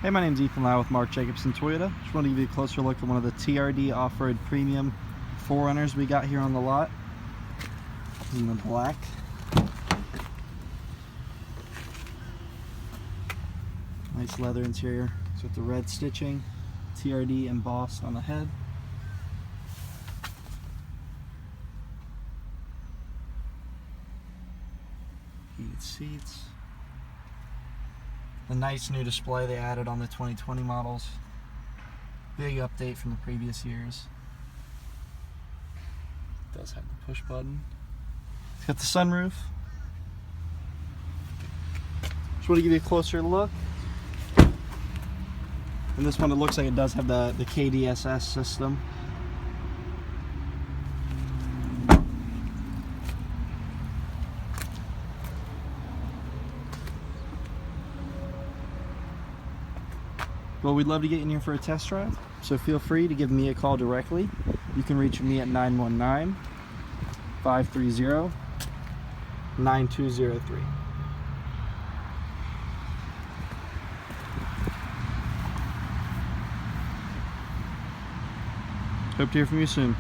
Hey, my name's Ethan Lau with Mark Jacobson Toyota. Just want to give you a closer look at one of the TRD off-road premium 4Runners we got here on the lot. This is in the black. Nice leather interior. So with the red stitching, TRD embossed on the head. Heated seats. A nice new display they added on the 2020 models. Big update from the previous years. It does have the push button. It's got the sunroof. Just want to give you a closer look. And this one, it looks like it does have the KDSS system. Well, we'd love to get in here for a test drive, so feel free to give me a call directly. You can reach me at 919-530-9203. Hope to hear from you soon.